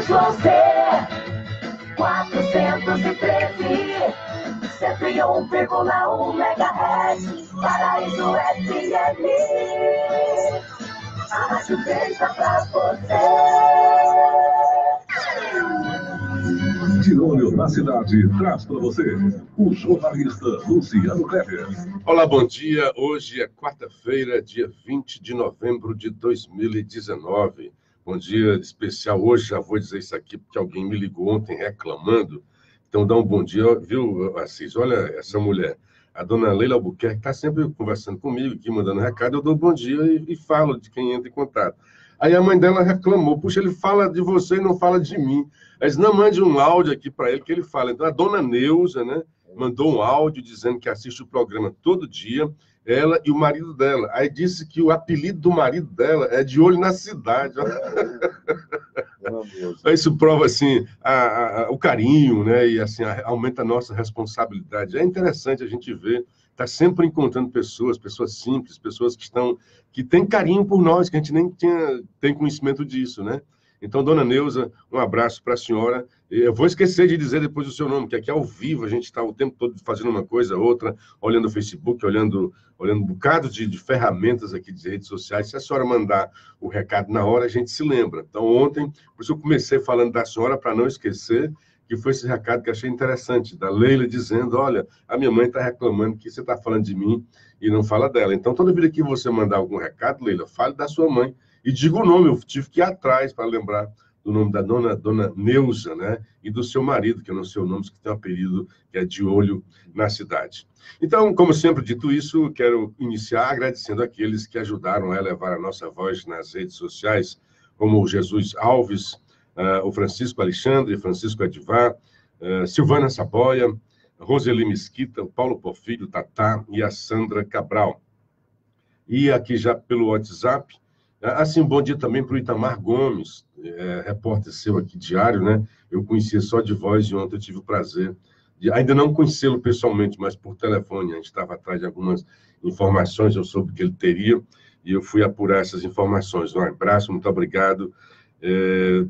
101,1 MHz, Paraíso FM. A rádio feita pra você. De Olho na Cidade traz para você o jornalista Luciano Kleber. Olá, bom dia. Hoje é quarta-feira, dia 20 de novembro de 2019. Bom dia especial. Hoje já vou dizer isso aqui porque alguém me ligou ontem reclamando. Então dá um bom dia, viu, Assis? Olha essa mulher, a dona Leila Albuquerque, está sempre conversando comigo aqui, mandando recado. Eu dou bom dia e falo de quem entra em contato. Aí a mãe dela reclamou, puxa, ele fala de você e não fala de mim. Aí disse, não, mande um áudio aqui para ele que ele fala. Então a dona Neuza, né, mandou um áudio dizendo que assiste o programa todo dia, ela e o marido dela. Aí disse que o apelido do marido dela é De Olho na Cidade. Isso prova, assim, o carinho, né? E, assim, aumenta a nossa responsabilidade. É interessante a gente ver, tá sempre encontrando pessoas simples, pessoas que têm carinho por nós, que a gente nem tem conhecimento disso, né? Então, dona Neuza, um abraço para a senhora. Eu vou esquecer de dizer depois o seu nome, que aqui é ao vivo, a gente está o tempo todo fazendo uma coisa, outra, olhando o Facebook, olhando um bocado de ferramentas aqui de redes sociais. Se a senhora mandar o recado na hora, a gente se lembra. Então, ontem, por isso eu comecei falando da senhora, para não esquecer, que foi esse recado que achei interessante, da Leila dizendo, olha, a minha mãe está reclamando que você está falando de mim e não fala dela. Então, toda vida que você mandar algum recado, Leila, fale da sua mãe. E diga o nome, eu tive que ir atrás para lembrar do nome da dona Neuza, né? E do seu marido, que eu não sei o nome, que tem um apelido que é De Olho na Cidade. Então, como sempre dito isso, quero iniciar agradecendo aqueles que ajudaram a elevar a nossa voz nas redes sociais, como o Jesus Alves, o Francisco Alexandre, Francisco Edivar, Silvana Saboia, Roseli Mesquita, o Paulo Porfírio, Tatá e a Sandra Cabral. E aqui já pelo WhatsApp, assim, bom dia também para o Itamar Gomes, repórter seu aqui diário, né? Eu conhecia só de voz e ontem eu tive o prazer de, ainda não conhecê-lo pessoalmente, mas por telefone. A gente estava atrás de algumas informações, eu soube que ele teria, e eu fui apurar essas informações. Um abraço, muito obrigado.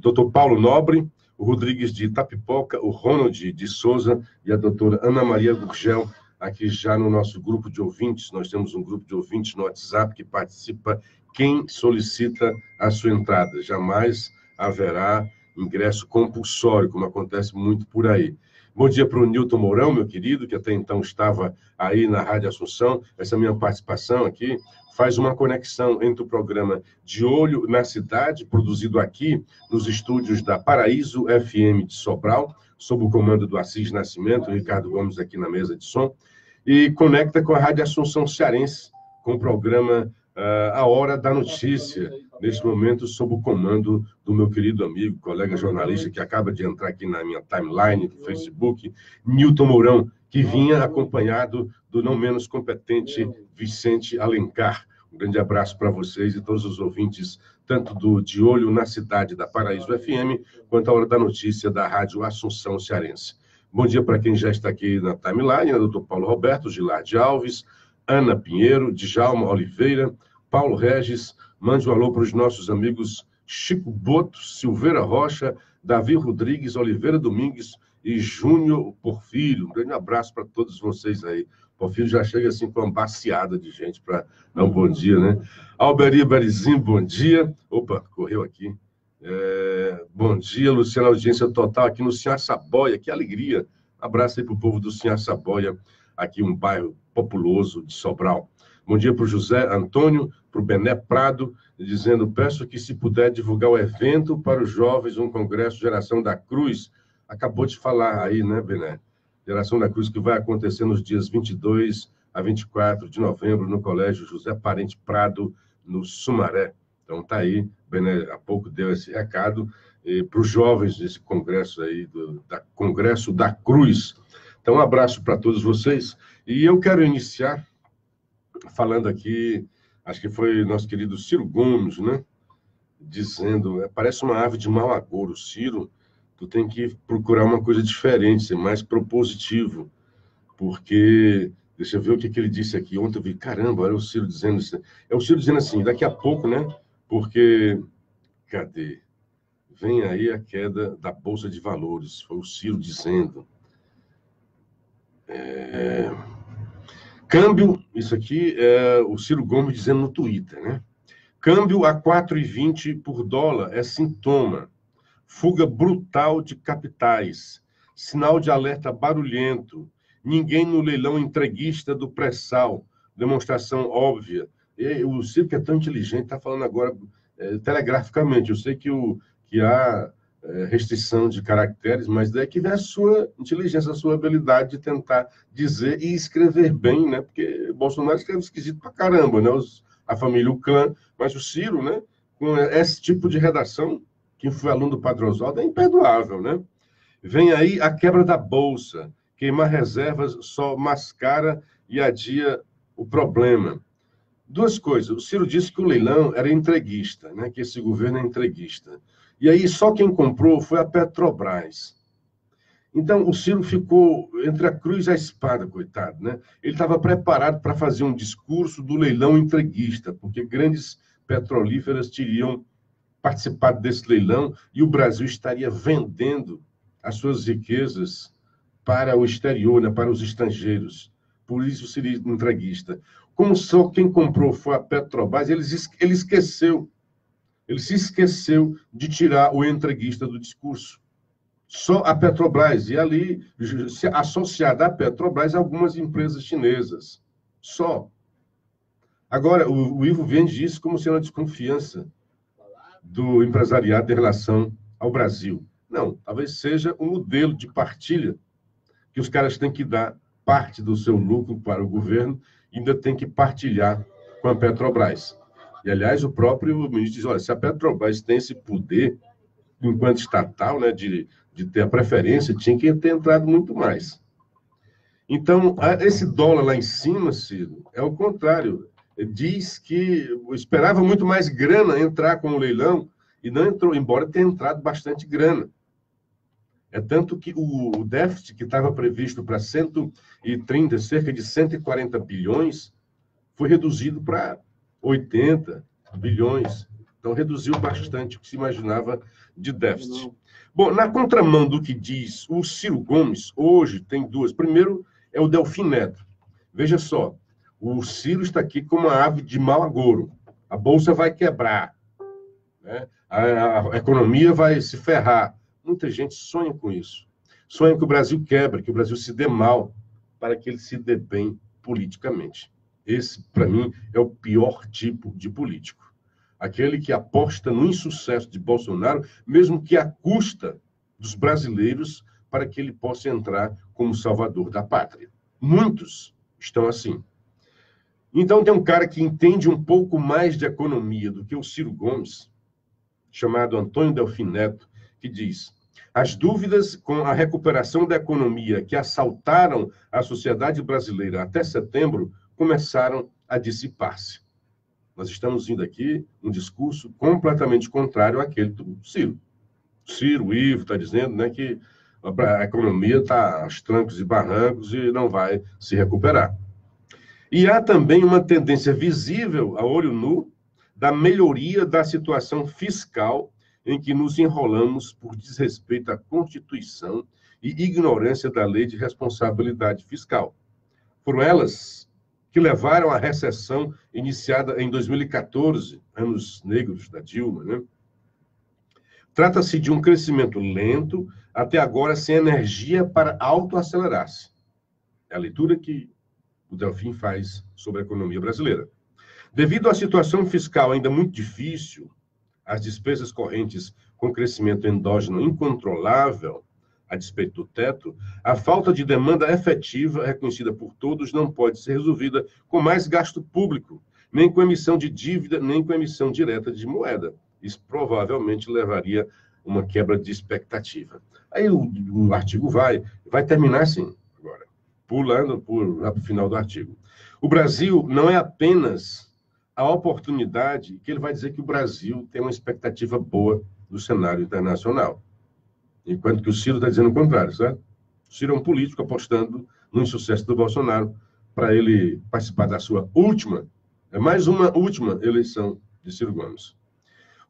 Doutor Paulo Nobre, o Rodrigues de Itapipoca, o Ronald de Souza e a doutora Ana Maria Gurgel, aqui já no nosso grupo de ouvintes. Nós temos um grupo de ouvintes no WhatsApp que participa quem solicita a sua entrada. Jamais haverá ingresso compulsório, como acontece muito por aí. Bom dia para o Nilton Mourão, meu querido, que até então estava aí na Rádio Assunção. Essa minha participação aqui faz uma conexão entre o programa De Olho na Cidade, produzido aqui nos estúdios da Paraíso FM de Sobral, sob o comando do Assis Nascimento, Ricardo Gomes aqui na mesa de som, e conecta com a Rádio Assunção Cearense, com o programa A Hora da Notícia, neste momento sob o comando do meu querido amigo, colega jornalista, que acaba de entrar aqui na minha timeline do Facebook, Nilton Mourão, que vinha acompanhado do não menos competente Vicente Alencar. Um grande abraço para vocês e todos os ouvintes, tanto do De Olho na Cidade da Paraíso FM, quanto a Hora da Notícia da Rádio Assunção Cearense. Bom dia para quem já está aqui na timeline, doutor Paulo Roberto, Gilardi Alves, Ana Pinheiro, Djalma Oliveira, Paulo Regis. Mande um alô para os nossos amigos Chico Boto, Silveira Rocha, Davi Rodrigues, Oliveira Domingues e Júnior Porfírio. Um grande abraço para todos vocês aí. Porfírio já chega assim com uma baciada de gente para dar um bom dia, né? Alberi Berizinho, bom dia. Opa, correu aqui. Bom dia, Luciana, audiência total aqui no Sinhá Saboia. Que alegria. Abraço aí para o povo do Sinhá Saboia, aqui um bairro populoso de Sobral. Bom dia para o José Antônio, para o Bené Prado, dizendo, peço que se puder divulgar o evento para os jovens, um congresso Geração da Cruz. Acabou de falar aí, né, Bené? Geração da Cruz, que vai acontecer nos dias 22 a 24 de novembro, no Colégio José Parente Prado, no Sumaré. Então, tá aí, Bené, há pouco deu esse recado para os jovens desse congresso aí, Congresso da Cruz. Então, um abraço para todos vocês. E eu quero iniciar falando aqui, acho que foi nosso querido Ciro Gomes, né? Dizendo, parece uma ave de mau agouro, Ciro, tu tem que procurar uma coisa diferente, ser mais propositivo, porque, deixa eu ver o que ele disse aqui, ontem eu vi, caramba, olha o Ciro dizendo isso, é o Ciro dizendo assim, daqui a pouco, né? Porque, cadê? vem aí a queda da Bolsa de Valores. Foi o Ciro dizendo. Câmbio, isso aqui é o Ciro Gomes dizendo no Twitter, né? Câmbio a 4,20 por dólar é sintoma. Fuga brutal de capitais. Sinal de alerta barulhento. Ninguém no leilão entreguista do pré-sal. Demonstração óbvia. E o Ciro, que é tão inteligente, está falando agora telegraficamente. Eu sei que há restrição de caracteres, mas daí que vem a sua inteligência, a sua habilidade de tentar dizer e escrever bem, né? Porque Bolsonaro escreve esquisito pra caramba, né? A família, o clã, mas o Ciro, né? Com esse tipo de redação, quem foi aluno do Padre Oswaldo, é imperdoável, né? Vem aí a quebra da Bolsa. Queimar reservas só mascara e adia o problema. Duas coisas. O Ciro disse que o leilão era entreguista, né? Que esse governo é entreguista. E aí só quem comprou foi a Petrobras. Então o Ciro ficou entre a cruz e a espada, coitado, né? Ele estava preparado para fazer um discurso do leilão entreguista, porque grandes petrolíferas teriam participado desse leilão e o Brasil estaria vendendo as suas riquezas para o exterior, né? Para os estrangeiros. Por isso seria entreguista. Como só quem comprou foi a Petrobras, ele esqueceu. Ele se esqueceu de tirar o entreguista do discurso. Só a Petrobras. E ali, associada à Petrobras, algumas empresas chinesas. Só. Agora, o Ivo vende isso como sendo uma desconfiança do empresariado em relação ao Brasil. Não, talvez seja um modelo de partilha que os caras têm que dar parte do seu lucro para o governo e ainda tem que partilhar com a Petrobras. E, aliás, o próprio ministro diz, olha, se a Petrobras tem esse poder, enquanto estatal, né, de ter a preferência, tinha que ter entrado muito mais. Então, esse dólar lá em cima, Ciro, é o contrário. Diz que esperava muito mais grana entrar com o leilão e não entrou, embora tenha entrado bastante grana. É tanto que o déficit que estava previsto para 130, cerca de 140 bilhões, foi reduzido para 80 bilhões. Então, reduziu bastante o que se imaginava de déficit. Bom, na contramão do que diz o Ciro Gomes, hoje tem duas. Primeiro é o Delfim Neto. Veja só, o Ciro está aqui como uma ave de mau agouro. A Bolsa vai quebrar, né? A economia vai se ferrar. Muita gente sonha com isso. Sonha que o Brasil quebre, que o Brasil se dê mal, para que ele se dê bem politicamente. Esse, para mim, é o pior tipo de político. Aquele que aposta no insucesso de Bolsonaro, mesmo que à custa dos brasileiros, para que ele possa entrar como salvador da pátria. Muitos estão assim. Então, tem um cara que entende um pouco mais de economia do que o Ciro Gomes, chamado Antônio Delfim Neto, que diz: as dúvidas com a recuperação da economia que assaltaram a sociedade brasileira até setembro começaram a dissipar-se. Nós estamos indo aqui um discurso completamente contrário àquele do Ciro. O Ivo está dizendo, né, que a economia está aos trancos e barrancos e não vai se recuperar. E há também uma tendência visível, a olho nu, da melhoria da situação fiscal em que nos enrolamos por desrespeito à Constituição e ignorância da Lei de Responsabilidade Fiscal. Foram elas que levaram à recessão iniciada em 2014, anos negros da Dilma, né? Trata-se de um crescimento lento, até agora sem energia para autoacelerar-se. É a leitura que o Delfim faz sobre a economia brasileira. Devido à situação fiscal ainda muito difícil, as despesas correntes com crescimento endógeno incontrolável, a despeito do teto, a falta de demanda efetiva reconhecida por todos não pode ser resolvida com mais gasto público, nem com emissão de dívida, nem com emissão direta de moeda. Isso provavelmente levaria a uma quebra de expectativa. Aí o artigo vai terminar assim, agora, pulando para o final do artigo. O Brasil não é apenas a oportunidade, que ele vai dizer que o Brasil tem uma expectativa boa do cenário internacional. Enquanto que o Ciro está dizendo o contrário, certo? O Ciro é um político apostando no insucesso do Bolsonaro para ele participar da sua última, mais uma última eleição de Ciro Gomes.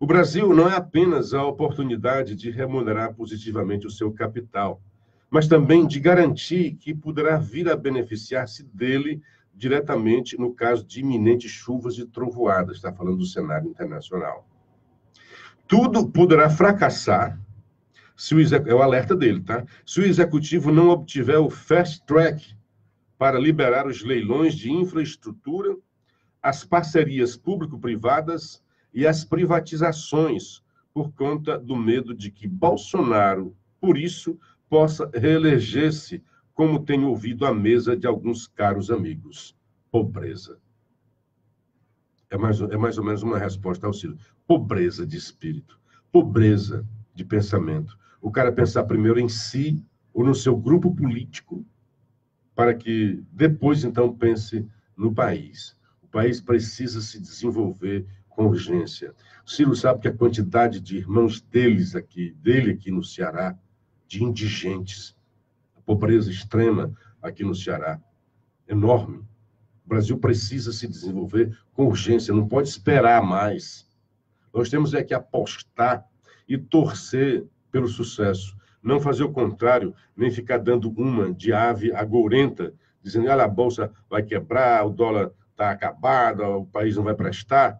O Brasil não é apenas a oportunidade de remunerar positivamente o seu capital, mas também de garantir que poderá vir a beneficiar-se dele diretamente no caso de iminentes chuvas e trovoadas, está falando do cenário internacional. Tudo poderá fracassar se é o alerta dele, tá? Se o executivo não obtiver o fast track para liberar os leilões de infraestrutura, as parcerias público-privadas e as privatizações, por conta do medo de que Bolsonaro, por isso, possa reeleger-se, como tenho ouvido à mesa de alguns caros amigos. Pobreza. É mais ou menos uma resposta ao Ciro. Pobreza de espírito, pobreza de pensamento. O cara pensar primeiro em si ou no seu grupo político, para que depois, então, pense no país. O país precisa se desenvolver com urgência. O Ciro sabe que a quantidade de irmãos dele aqui no Ceará, de indigentes, a pobreza extrema aqui no Ceará, enorme. O Brasil precisa se desenvolver com urgência, não pode esperar mais. Nós temos que apostar e torcer pelo sucesso. Não fazer o contrário, nem ficar dando uma de ave agourenta, dizendo, olha, a bolsa vai quebrar, o dólar está acabado, o país não vai prestar.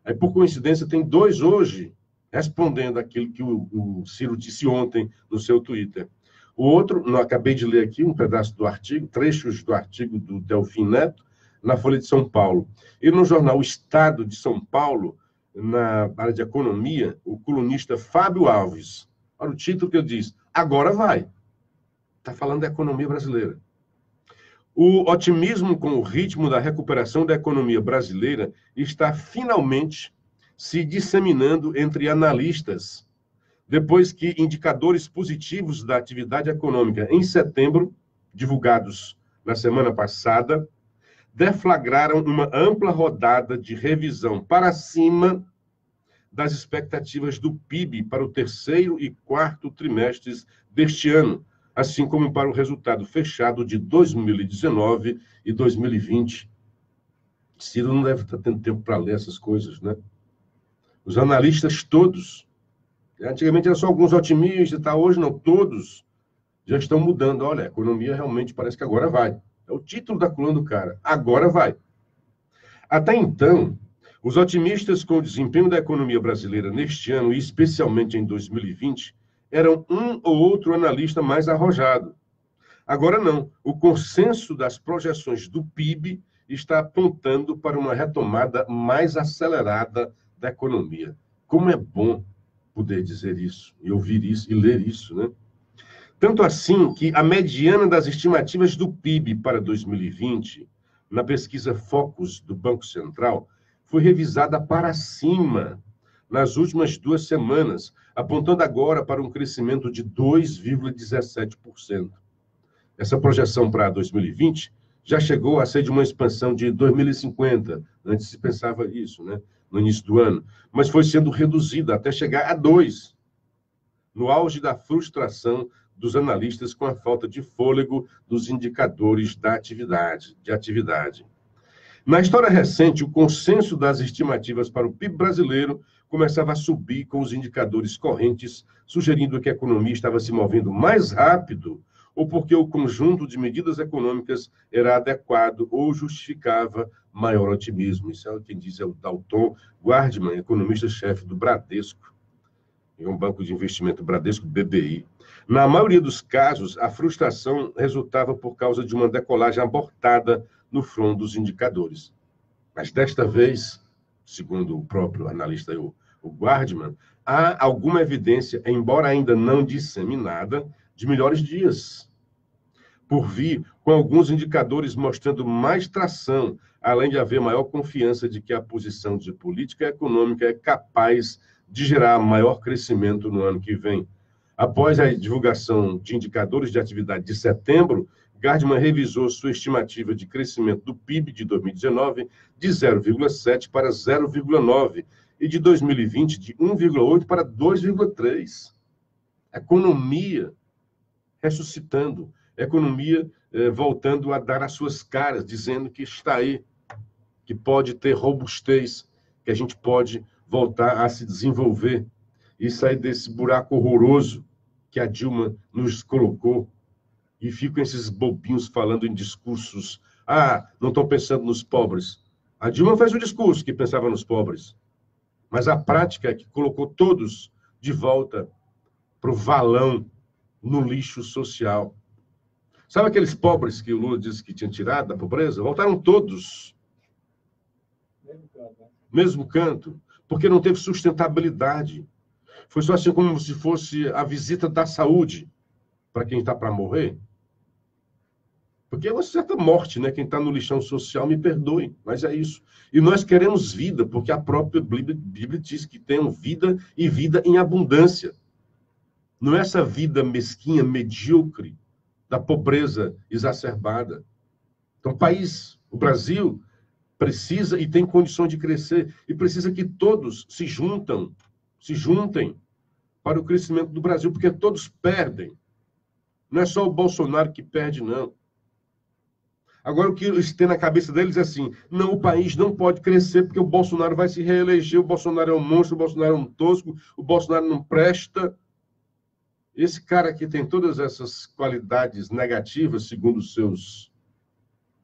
Aí, por coincidência, tem dois hoje respondendo aquilo que o Ciro disse ontem no seu Twitter. O outro, não acabei de ler aqui um pedaço do artigo, trechos do artigo do Delfim Neto, na Folha de São Paulo. E no jornal Estado de São Paulo, na área de economia, o colunista Fábio Alves, olha o título que eu disse, agora vai. Está falando da economia brasileira. O otimismo com o ritmo da recuperação da economia brasileira está finalmente se disseminando entre analistas, depois que indicadores positivos da atividade econômica em setembro, divulgados na semana passada, deflagraram uma ampla rodada de revisão para cima das expectativas do PIB para o terceiro e quarto trimestres deste ano, assim como para o resultado fechado de 2019 e 2020. Ciro não deve estar tendo tempo para ler essas coisas, né? Os analistas todos, antigamente eram só alguns otimistas, tá? Hoje não, todos já estão mudando. Olha, a economia realmente parece que agora vai. É o título da coluna do cara, agora vai. Até então, os otimistas com o desempenho da economia brasileira neste ano, e especialmente em 2020, eram um ou outro analista mais arrojado. Agora não. O consenso das projeções do PIB está apontando para uma retomada mais acelerada da economia. Como é bom poder dizer isso, e ouvir isso, e ler isso, né? Tanto assim que a mediana das estimativas do PIB para 2020, na pesquisa Focus do Banco Central, foi revisada para cima nas últimas 2 semanas, apontando agora para um crescimento de 2,17%. Essa projeção para 2020 já chegou a ser de uma expansão de 2050, antes se pensava isso, né, no início do ano, mas foi sendo reduzida até chegar a 2%, no auge da frustração dos analistas com a falta de fôlego dos indicadores de atividade. Na história recente, o consenso das estimativas para o PIB brasileiro começava a subir com os indicadores correntes, sugerindo que a economia estava se movendo mais rápido ou porque o conjunto de medidas econômicas era adequado ou justificava maior otimismo. Isso é quem diz é o Dalton Guardman, economista-chefe do Bradesco, em um banco de investimento Bradesco BBI. Na maioria dos casos, a frustração resultava por causa de uma decolagem abortada no front dos indicadores. Mas desta vez, segundo o próprio analista, o Guardman, há alguma evidência, embora ainda não disseminada, de melhores dias por vir, com alguns indicadores mostrando mais tração, além de haver maior confiança de que a posição de política econômica é capaz de gerar maior crescimento no ano que vem. Após a divulgação de indicadores de atividade de setembro, Guardman revisou sua estimativa de crescimento do PIB de 2019 de 0,7 para 0,9 e de 2020 de 1,8 para 2,3. Economia ressuscitando, economia voltando a dar as suas caras, dizendo que está aí, que pode ter robustez, que a gente pode voltar a se desenvolver e sair desse buraco horroroso que a Dilma nos colocou. E ficam esses bobinhos falando em discursos. Ah, não estão pensando nos pobres. A Dilma fez o discurso que pensava nos pobres. Mas a prática é que colocou todos de volta para o valão, no lixo social. Sabe aqueles pobres que o Lula disse que tinha tirado da pobreza? Voltaram todos. Mesmo canto. Porque não teve sustentabilidade. Foi só assim como se fosse a visita da saúde para quem está para morrer. Porque é uma certa morte, né? Quem está no lixão social, me perdoe, mas é isso. E nós queremos vida, porque a própria Bíblia diz que tem vida e vida em abundância. Não é essa vida mesquinha, medíocre, da pobreza exacerbada. Então, o Brasil, precisa e tem condição de crescer, e precisa que todos se juntem para o crescimento do Brasil, porque todos perdem. Não é só o Bolsonaro que perde, não. Agora, o que eles têm na cabeça deles é assim, não, o país não pode crescer porque o Bolsonaro vai se reeleger, o Bolsonaro é um monstro, o Bolsonaro é um tosco, o Bolsonaro não presta. Esse cara aqui tem todas essas qualidades negativas, segundo os seus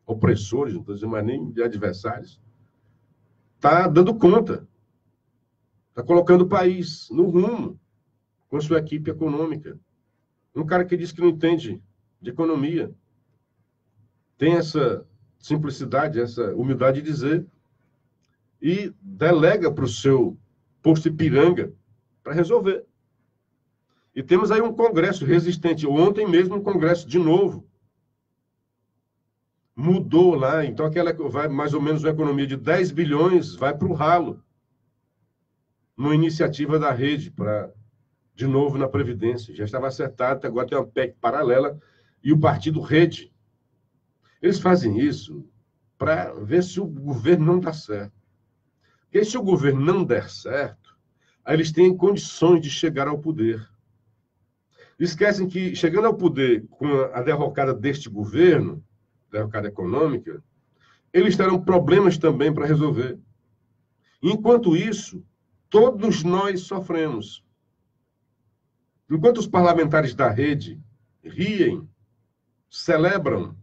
opressores, não estou dizendo mais nem de adversários, está dando conta, está colocando o país no rumo com a sua equipe econômica. Um cara que diz que não entende de economia, tem essa simplicidade, essa humildade de dizer, e delega para o seu posto Ipiranga para resolver. E temos aí um congresso resistente. Ontem mesmo um congresso de novo. Mudou lá, então aquela vai mais ou menos uma economia de 10 bilhões vai para o ralo. Numa iniciativa da rede, para, de novo, na Previdência. Já estava acertado, agora tem uma PEC paralela e o partido Rede. Eles fazem isso para ver se o governo não dá certo. Porque se o governo não der certo, aí eles têm condições de chegar ao poder. Esquecem que, chegando ao poder com a derrocada deste governo, derrocada econômica, eles terão problemas também para resolver. Enquanto isso, todos nós sofremos. Enquanto os parlamentares da rede riem, celebram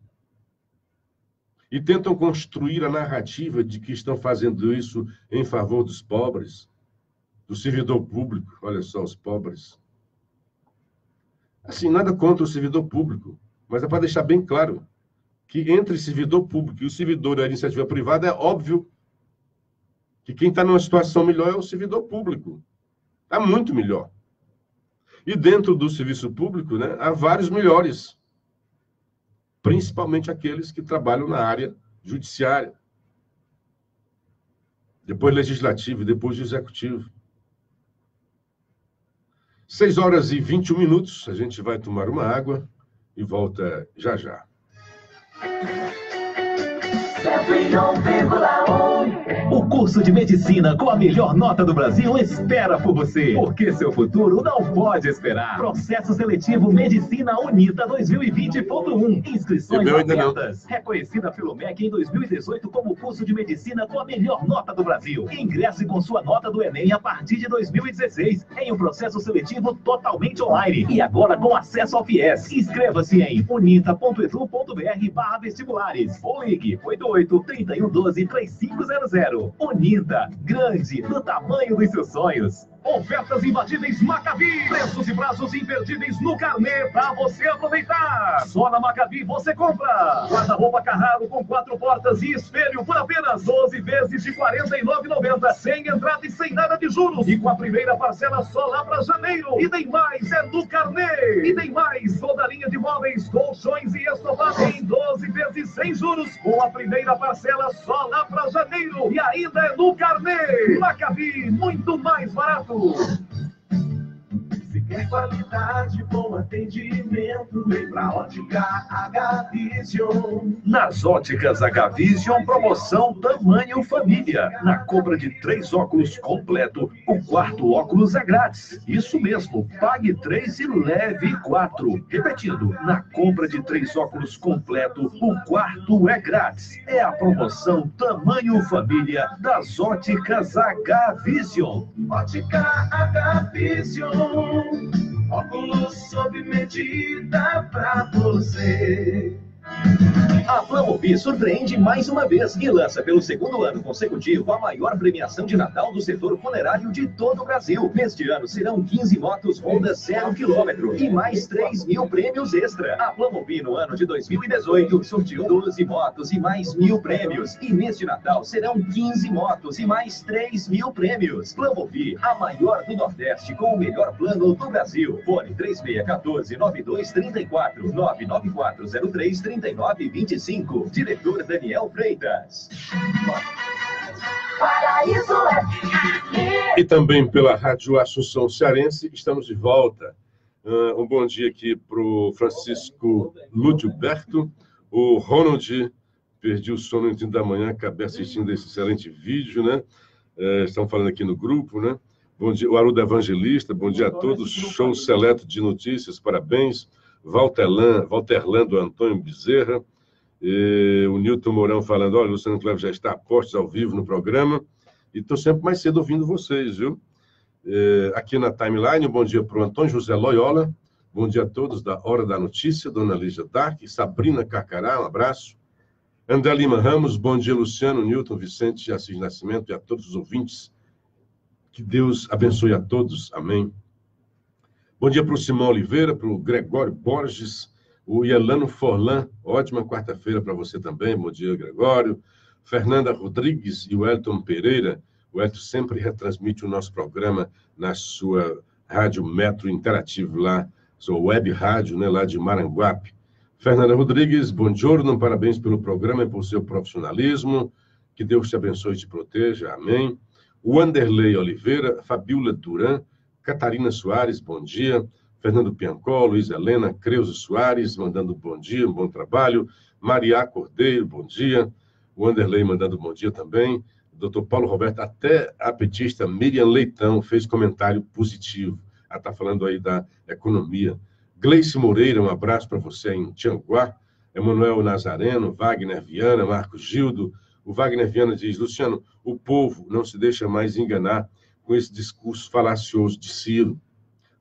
e tentam construir a narrativa de que estão fazendo isso em favor dos pobres, do servidor público, olha só, os pobres. Assim, nada contra o servidor público, mas é para deixar bem claro que entre servidor público e o servidor da iniciativa privada é óbvio que quem está numa situação melhor é o servidor público. Está muito melhor. E dentro do serviço público, né, há vários melhores. Principalmente aqueles que trabalham na área judiciária. Depois legislativo, depois executivo. 6h21, a gente vai tomar uma água e volta já já. 101,1. O curso de medicina com a melhor nota do Brasil espera por você, porque seu futuro não pode esperar. Processo seletivo Medicina Unita 2020.1. Inscrições abertas. Reconhecida pelo MEC em 2018 como curso de medicina com a melhor nota do Brasil. Ingresse com sua nota do Enem a partir de 2016 em um processo seletivo totalmente online e agora com acesso ao FIES. Inscreva-se em unita.edu.br/vestibulares ou ligue 88-3112-3500. Unida, grande, do tamanho dos seus sonhos. Ofertas imbatíveis Maccabi. Preços e prazos imperdíveis no carnê para você aproveitar. Só na Maccabi você compra guarda-roupa Carraro com 4 portas e espelho por apenas 12 vezes de R$ 49,90, sem entrada e sem nada de juros. E com a primeira parcela só lá para janeiro. E tem mais, é no carnê. E tem mais, toda a linha de móveis, colchões e estofados em 12 vezes sem juros. Com a primeira parcela só lá para janeiro. E ainda é no carnê. Maccabi, muito mais barato. Se quer qualidade, boa atendimento. Vem pra Ótica H-Vision. Nas Óticas H-Vision, promoção tamanho família. Na compra de 3 óculos completo, o 4º óculos é grátis. Isso mesmo, pague 3 e leve 4. Repetindo, na compra de 3 óculos completo, o 4º é grátis. É a promoção tamanho família das Óticas H-Vision. Ótica H-Vision, óculos sob medida pra você. A Plamobi surpreende mais uma vez e lança pelo 2º ano consecutivo a maior premiação de Natal do setor funerário de todo o Brasil. Neste ano serão 15 motos Honda 0 km e mais 3.000 prêmios extra. A Plamobi no ano de 2018 sorteou 12 motos e mais 1.000 prêmios. E neste Natal serão 15 motos e mais 3.000 prêmios. Plamobi, a maior do Nordeste com o melhor plano do Brasil. Fone 3614-9234, 99403-3925. Diretor Daniel Freitas. Paraíso FM. E também pela Rádio Assunção Cearense, estamos de volta. Um bom dia aqui para o Francisco Ludilberto, o Ronald, perdi o sono no da manhã, acabei assistindo esse excelente vídeo, né? Estão falando aqui no grupo, né? Bom dia, o Aruda Evangelista, bom dia a todos, show seleto de notícias, parabéns. Walterlando Antônio Bezerra, o Nilton Mourão falando, olha, o Luciano Cleves já está a postos ao vivo no programa, e estou sempre mais cedo ouvindo vocês, viu? Aqui na timeline, bom dia para o Antônio José Loyola, bom dia a todos da Hora da Notícia, Dona Lígia Dark, Sabrina Carcará, um abraço. André Lima Ramos, bom dia, Luciano, Nilton, Vicente, Assis Nascimento e a todos os ouvintes. Que Deus abençoe a todos, amém. Bom dia para o Simão Oliveira, para o Gregório Borges, o Yelano Forlan, ótima quarta-feira para você também, bom dia, Gregório. Fernanda Rodrigues e o Elton Pereira, o Elton sempre retransmite o nosso programa na sua rádio Metro Interativo lá, sua web rádio, né, lá de Maranguape. Fernanda Rodrigues, bom giorno, parabéns pelo programa e por seu profissionalismo, que Deus te abençoe e te proteja, amém. O Anderley Oliveira, Fabiola Duran, Catarina Soares, bom dia. Fernando Piancó, Luiz Helena, Creuza Soares, mandando bom dia, um bom trabalho. Maria Cordeiro, bom dia. O Anderley mandando bom dia também. Dr. Paulo Roberto, até a petista Miriam Leitão fez comentário positivo. Ela está falando aí da economia. Gleice Moreira, um abraço para você em Tianguá. Emanuel Nazareno, Wagner Viana, Marcos Gildo. O Wagner Viana diz, Luciano, o povo não se deixa mais enganar com esse discurso falacioso de Ciro,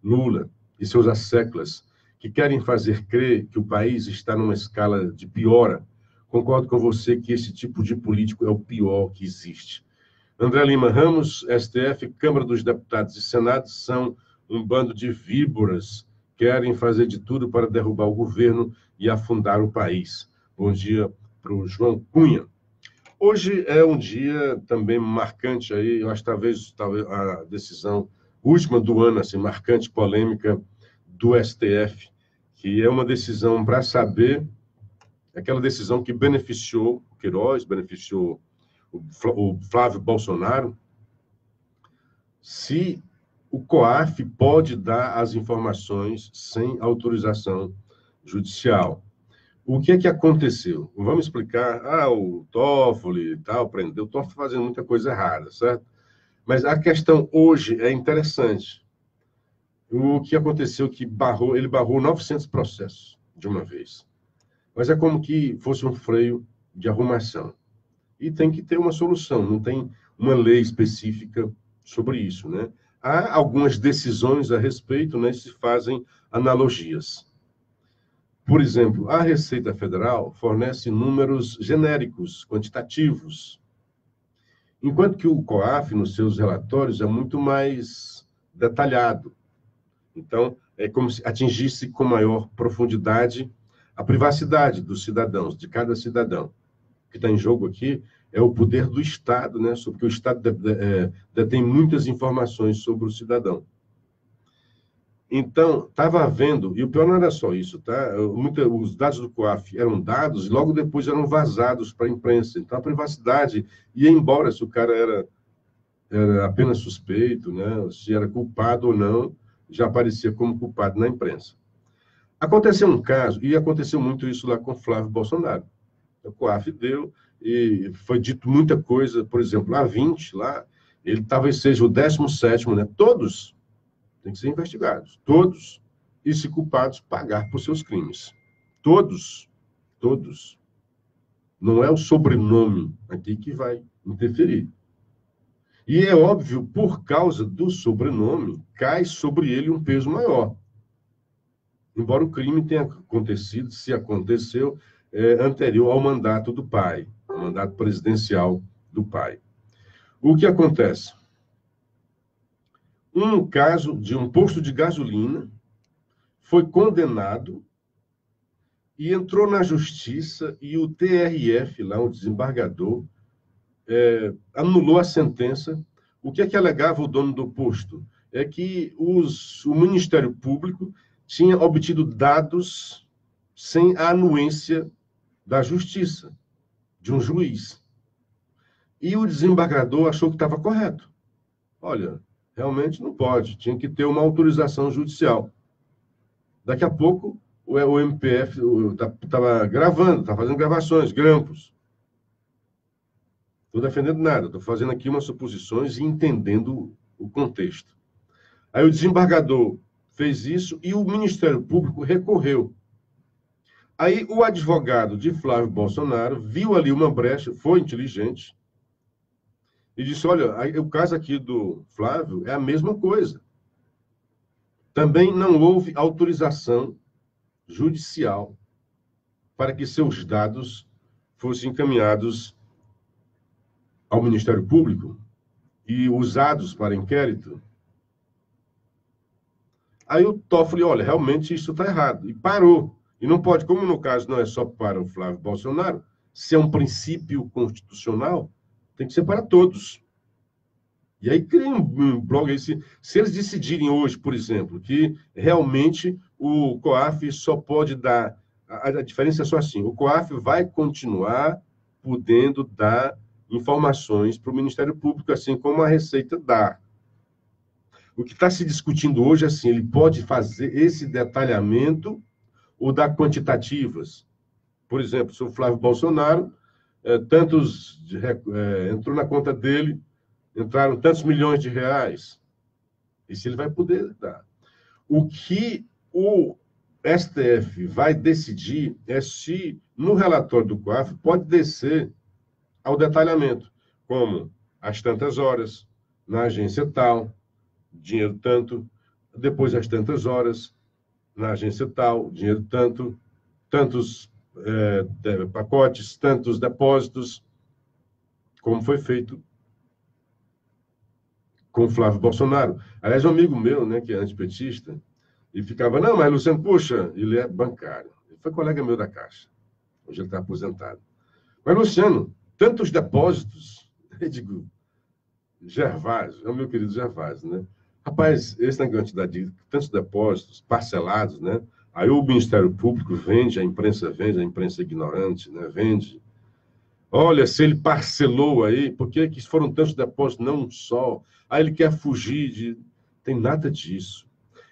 Lula e seus asseclas, que querem fazer crer que o país está numa escala de piora. Concordo com você que esse tipo de político é o pior que existe. André Lima Ramos, STF, Câmara dos Deputados e Senado são um bando de víboras, querem fazer de tudo para derrubar o governo e afundar o país. Bom dia para o João Cunha. Hoje é um dia também marcante aí, eu acho talvez a decisão última do ano, assim, marcante, polêmica do STF, que é uma decisão para saber, aquela decisão que beneficiou o Queiroz, beneficiou o Flávio Bolsonaro, se o COAF pode dar as informações sem autorização judicial. O que é que aconteceu? Vamos explicar. O Toffoli e tal, prendeu. O Toffoli fazendo muita coisa errada, certo? Mas a questão hoje é interessante. O que aconteceu que ele barrou 900 processos de uma vez. Mas é como que fosse um freio de arrumação. E tem que ter uma solução, não tem uma lei específica sobre isso, né? Há algumas decisões a respeito, né, se fazem analogias. Por exemplo, a Receita Federal fornece números genéricos, quantitativos, enquanto que o COAF, nos seus relatórios, é muito mais detalhado. Então, é como se atingisse com maior profundidade a privacidade dos cidadãos, de cada cidadão. O que está em jogo aqui é o poder do Estado, né? Porque o Estado detém muitas informações sobre o cidadão. Então, estava havendo, e o pior não era só isso, tá? Os dados do COAF eram dados e logo depois eram vazados para a imprensa. Então, a privacidade ia embora se o cara era apenas suspeito, né? Se era culpado ou não, já aparecia como culpado na imprensa. Aconteceu um caso, e aconteceu muito isso lá com Flávio Bolsonaro. O COAF deu, e foi dito muita coisa, por exemplo, a 20 lá, ele talvez seja o 17º, né? Todos têm que ser investigados, todos, e se culpados, pagar por seus crimes. Todos, todos. Não é o sobrenome aqui que vai interferir. E é óbvio, por causa do sobrenome, cai sobre ele um peso maior. Embora o crime tenha acontecido, se aconteceu, anterior ao mandato do pai, ao mandato presidencial do pai. O que acontece? Um caso de um posto de gasolina foi condenado e entrou na justiça e o TRF, lá, o desembargador, anulou a sentença. O que é que alegava o dono do posto? É que o Ministério Público tinha obtido dados sem a anuência da justiça, de um juiz. E o desembargador achou que estava correto. Olha, realmente não pode, tinha que ter uma autorização judicial. Daqui a pouco, o MPF estava gravando, estava fazendo gravações, grampos. Estou defendendo nada, estou fazendo aqui umas suposições e entendendo o contexto. Aí o desembargador fez isso e o Ministério Público recorreu. Aí o advogado de Flávio Bolsonaro viu ali uma brecha, foi inteligente, e disse, olha, o caso aqui do Flávio é a mesma coisa. Também não houve autorização judicial para que seus dados fossem encaminhados ao Ministério Público e usados para inquérito. Aí o Toffoli, olha, realmente isso está errado. E parou. E não pode, como no caso não é só para o Flávio Bolsonaro, se é um princípio constitucional, tem que ser para todos. E aí cria um blog aí. Se eles decidirem hoje, por exemplo, que realmente o COAF só pode dar... A diferença é só assim, o COAF vai continuar podendo dar informações para o Ministério Público, assim como a Receita dá. O que está se discutindo hoje é assim, ele pode fazer esse detalhamento ou dar quantitativas. Por exemplo, se o Flávio Bolsonaro, entrou na conta dele, entraram tantos milhões de reais. Isso ele vai poder dar. O que o STF vai decidir é se, no relatório do COAF, pode descer ao detalhamento, como às tantas horas, na agência tal, dinheiro tanto, depois às tantas horas, na agência tal, dinheiro tanto, tantos pacotes, tantos depósitos, como foi feito com o Flávio Bolsonaro. Aliás, um amigo meu, né, que é antipetista, e ficava, não, mas Luciano, puxa, ele é bancário. Ele foi colega meu da Caixa. Hoje ele está aposentado. Mas, Luciano, tantos depósitos, eu digo, Gervásio, é o meu querido Gervásio, né? Rapaz, essa quantidade de tantos depósitos parcelados, né? Aí o Ministério Público vende, a imprensa ignorante, né? Vende. Olha, se ele parcelou aí, por que foram tantos depósitos, não um só? Aí ele quer fugir de... Tem nada disso.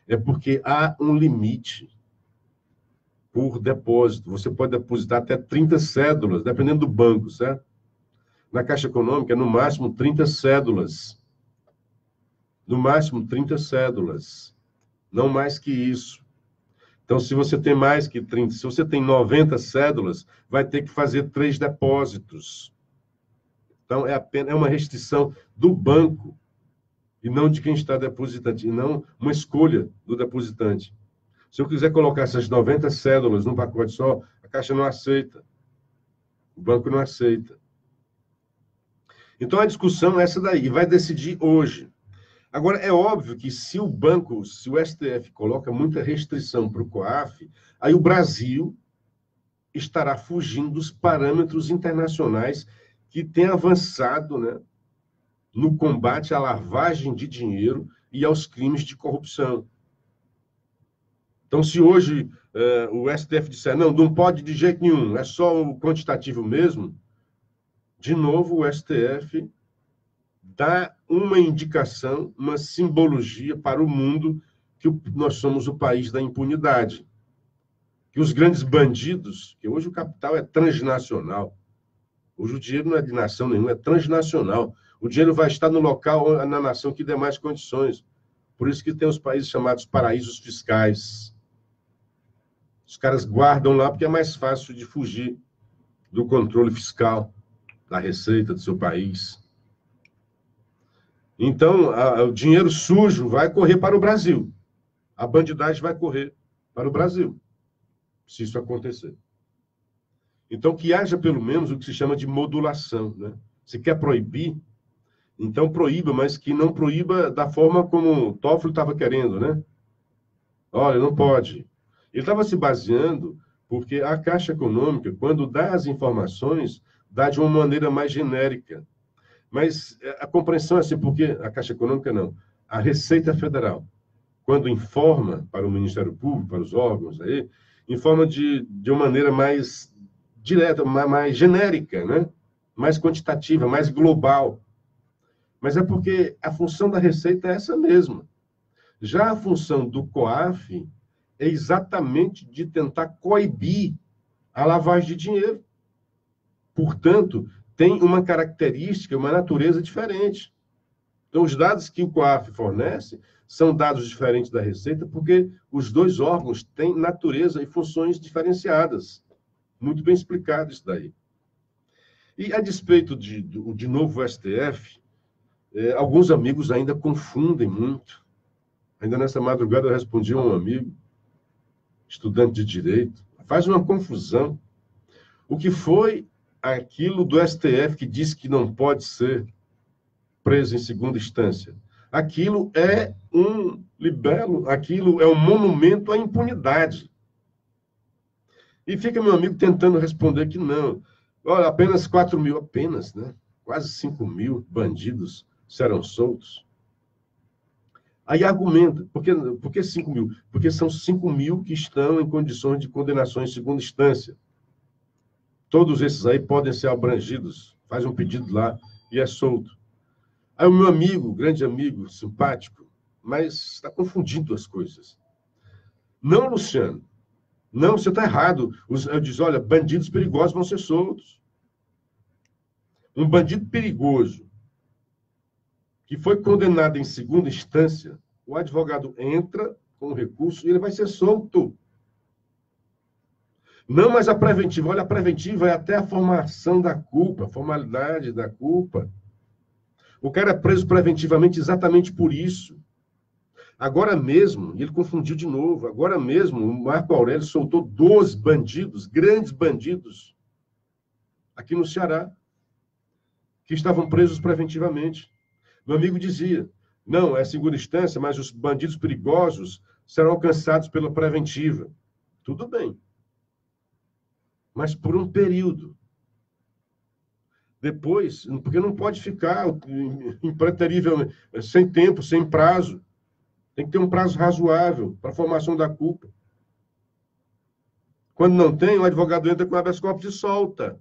É porque há um limite por depósito. Você pode depositar até 30 cédulas, dependendo do banco, certo? Na Caixa Econômica, no máximo 30 cédulas. No máximo 30 cédulas. Não mais que isso. Então, se você tem mais que 30, se você tem 90 cédulas, vai ter que fazer 3 depósitos. Então, é uma restrição do banco e não de quem está depositante, e não uma escolha do depositante. Se eu quiser colocar essas 90 cédulas num pacote só, a Caixa não aceita. O banco não aceita. Então, a discussão é essa daí, e vai decidir hoje. Agora, é óbvio que se o banco, se o STF coloca muita restrição para o COAF, aí o Brasil estará fugindo dos parâmetros internacionais que têm avançado, né, no combate à lavagem de dinheiro e aos crimes de corrupção. Então, se hoje o STF disser, não pode de jeito nenhum, é só o quantitativo mesmo, de novo o STF dá uma indicação, uma simbologia para o mundo que nós somos o país da impunidade. que os grandes bandidos, que hoje o capital é transnacional, hoje o dinheiro não é de nação nenhuma, é transnacional. O dinheiro vai estar no local, na nação que dê mais condições. Por isso que tem os países chamados paraísos fiscais. Os caras guardam lá porque é mais fácil de fugir do controle fiscal, da receita do seu país. Então, o dinheiro sujo vai correr para o Brasil. A bandidagem vai correr para o Brasil, se isso acontecer. Então, que haja pelo menos o que se chama de modulação, né? Se quer proibir, então proíba, mas que não proíba da forma como o Toffoli estava querendo, né? Olha, não pode. Ele estava se baseando porque a Caixa Econômica, quando dá as informações, dá de uma maneira mais genérica. Mas a compreensão é assim, porque a Caixa Econômica não. A Receita Federal, quando informa para o Ministério Público, para os órgãos, aí, informa de uma maneira mais direta, mais genérica, né? Mais quantitativa, mais global. Mas é porque a função da Receita é essa mesma. Já a função do COAF é exatamente de tentar coibir a lavagem de dinheiro. Portanto, tem uma característica, uma natureza diferente. Então, os dados que o COAF fornece são dados diferentes da Receita, porque os dois órgãos têm natureza e funções diferenciadas. Muito bem explicado isso daí. E, a despeito de novo STF, alguns amigos ainda confundem muito. Ainda nessa madrugada eu respondi a um amigo, estudante de Direito, faz uma confusão. O que foi aquilo do STF que diz que não pode ser preso em segunda instância? Aquilo é um libelo, aquilo é um monumento à impunidade. E fica meu amigo tentando responder que não. Olha, apenas 4 mil, apenas, né? Quase 5 mil bandidos serão soltos. Aí argumenta, por que 5 mil? Porque são 5 mil que estão em condições de condenação em segunda instância. Todos esses aí podem ser abrangidos. Faz um pedido lá e é solto. Aí o meu amigo, grande amigo, simpático, mas está confundindo as coisas. Não, Luciano. Não, você está errado. Eu disse, olha, bandidos perigosos vão ser soltos. Um bandido perigoso que foi condenado em segunda instância, o advogado entra com o recurso e ele vai ser solto. Não, mas a preventiva, olha, a preventiva é até a formação da culpa, a formalidade da culpa. O cara é preso preventivamente exatamente por isso. Agora mesmo, e ele confundiu de novo, agora mesmo o Marco Aurélio soltou 12 bandidos, grandes bandidos, aqui no Ceará, que estavam presos preventivamente. Meu amigo dizia, não, é segunda instância, mas os bandidos perigosos serão alcançados pela preventiva. Tudo bem. Mas por um período. Depois, porque não pode ficar impreterivelmente, sem tempo, sem prazo. Tem que ter um prazo razoável para a formação da culpa. Quando não tem, o advogado entra com habeas corpus e solta.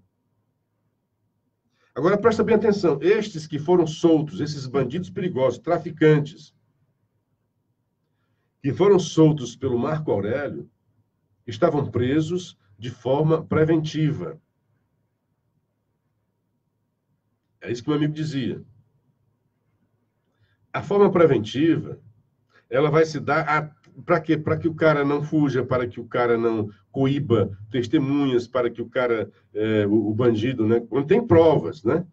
Agora, presta bem atenção. Estes que foram soltos, esses bandidos perigosos, traficantes, que foram soltos pelo Marco Aurélio, estavam presos de forma preventiva. É isso que meu amigo dizia. A forma preventiva, ela vai se dar para quê? Para que o cara não fuja, para que o cara não coíba testemunhas, para que o cara, o bandido, né? Quando tem provas, né?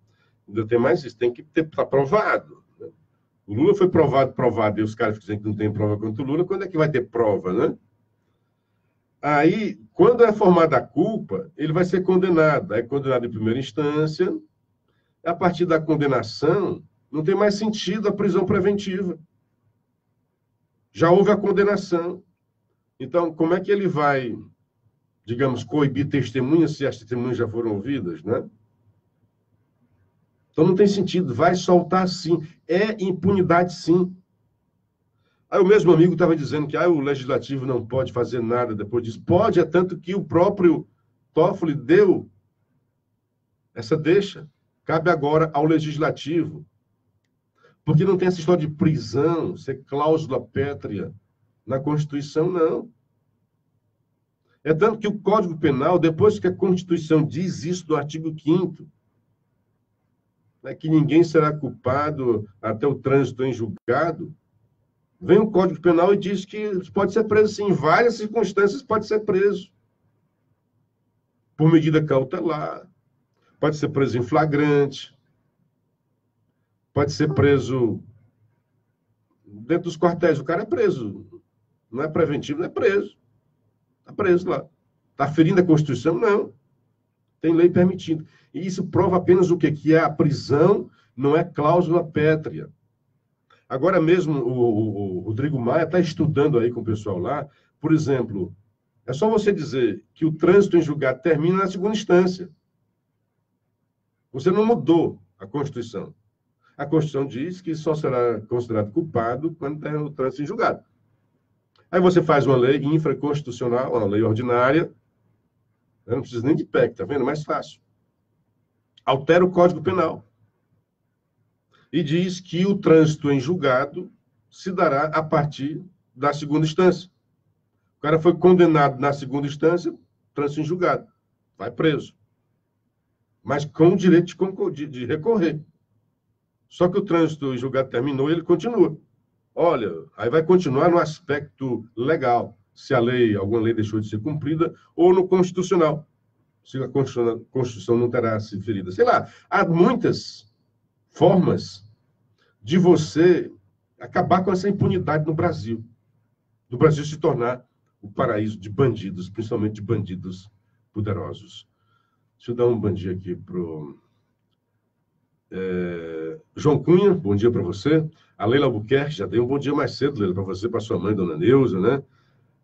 Ainda tem mais isso, tem que estar provado. Né? O Lula foi provado, e os caras dizem que não tem prova contra o Lula, quando é que vai ter prova, né? Aí, quando é formada a culpa, ele vai ser condenado. É condenado em primeira instância. A partir da condenação, não tem mais sentido a prisão preventiva. Já houve a condenação. Então, como é que ele vai, digamos, coibir testemunhas se as testemunhas já foram ouvidas, né? Então, não tem sentido. Vai soltar sim. É impunidade sim. Aí o mesmo amigo estava dizendo que o legislativo não pode fazer nada depois disso. Pode, é tanto que o próprio Toffoli deu essa deixa. Cabe agora ao legislativo. Porque não tem essa história de prisão, ser cláusula pétrea na Constituição, não. É tanto que o Código Penal, depois que a Constituição diz isso no artigo 5º, né, que ninguém será culpado até o trânsito em julgado, vem o Código Penal e diz que pode ser preso, sim, em várias circunstâncias pode ser preso. Por medida cautelar, pode ser preso em flagrante, pode ser preso dentro dos quartéis. O cara é preso. Não é preventivo, não é preso. Está preso lá. Está ferindo a Constituição? Não. Tem lei permitindo. E isso prova apenas o quê? Que a prisão não é cláusula pétrea. Agora mesmo o Rodrigo Maia está estudando aí com o pessoal lá. Por exemplo, é só você dizer que o trânsito em julgado termina na segunda instância. Você não mudou a Constituição. A Constituição diz que só será considerado culpado quando tem o trânsito em julgado. Aí você faz uma lei infraconstitucional, uma lei ordinária, não precisa nem de PEC, tá vendo? Mais fácil. Altera o Código Penal. E diz que o trânsito em julgado se dará a partir da segunda instância. O cara foi condenado na segunda instância, trânsito em julgado. Vai preso. Mas com o direito de recorrer. Só que o trânsito em julgado terminou e ele continua. Olha, aí vai continuar no aspecto legal, se alguma lei deixou de ser cumprida, ou no constitucional, se a Constituição não terá sido ferida. Sei lá, há muitas formas de você acabar com essa impunidade no Brasil. Do Brasil se tornar o paraíso de bandidos, principalmente de bandidos poderosos. Deixa eu dar um bom dia aqui para o João Cunha, bom dia para você. A Leila Albuquerque, já dei um bom dia mais cedo, Leila, para você, para sua mãe, dona Neuza, né?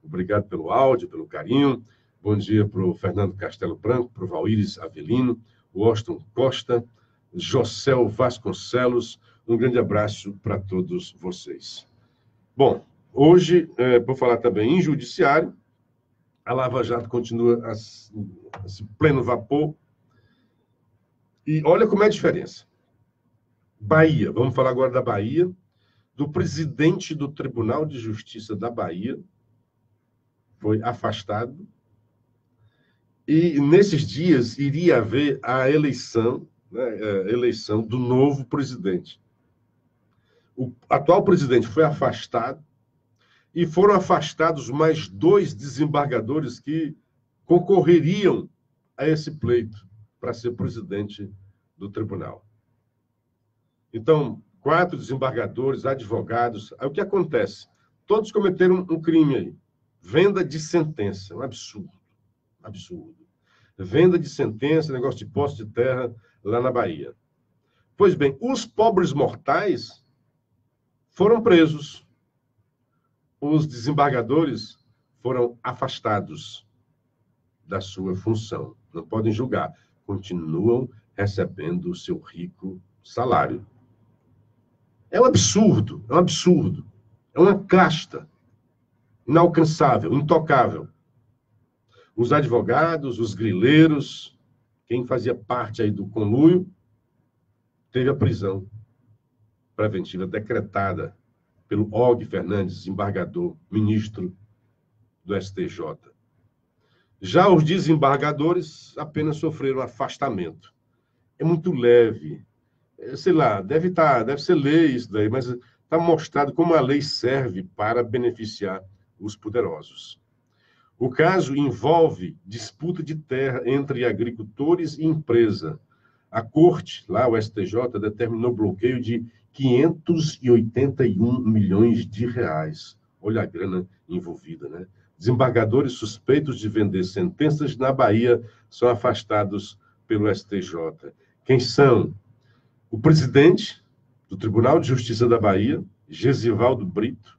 Obrigado pelo áudio, pelo carinho. Bom dia para o Fernando Castelo Branco, para o Valíris Avelino, o Austin Costa, Jocel Vasconcelos. Um grande abraço para todos vocês. Bom, hoje, por falar também em judiciário, a Lava Jato continua a pleno vapor. E olha como é a diferença. Bahia, vamos falar agora da Bahia, do presidente do Tribunal de Justiça da Bahia, foi afastado, e nesses dias iria haver a eleição, né, a eleição do novo presidente. O atual presidente foi afastado, e foram afastados mais 2 desembargadores que concorreriam a esse pleito para ser presidente do tribunal. Então, 4 desembargadores, advogados. Aí o que acontece? Todos cometeram um crime aí. Venda de sentença. Um absurdo. Absurdo. Venda de sentença, negócio de posse de terra lá na Bahia. Pois bem, os pobres mortais foram presos. Os desembargadores foram afastados da sua função. Não podem julgar. Continuam recebendo o seu rico salário. É um absurdo, é um absurdo. É uma casta inalcançável, intocável. Os advogados, os grileiros, quem fazia parte aí do conluio, teve a prisão preventiva decretada pelo Og Fernandes, desembargador, ministro do STJ. Já os desembargadores apenas sofreram afastamento. É muito leve. Sei lá, deve ser lei isso daí, mas está mostrado como a lei serve para beneficiar os poderosos. O caso envolve disputa de terra entre agricultores e empresa. A corte, lá o STJ, determinou bloqueio de 581 milhões de reais. Olha a grana envolvida, né? Desembargadores suspeitos de vender sentenças na Bahia são afastados pelo STJ. Quem são? O presidente do Tribunal de Justiça da Bahia, Gesivaldo Brito,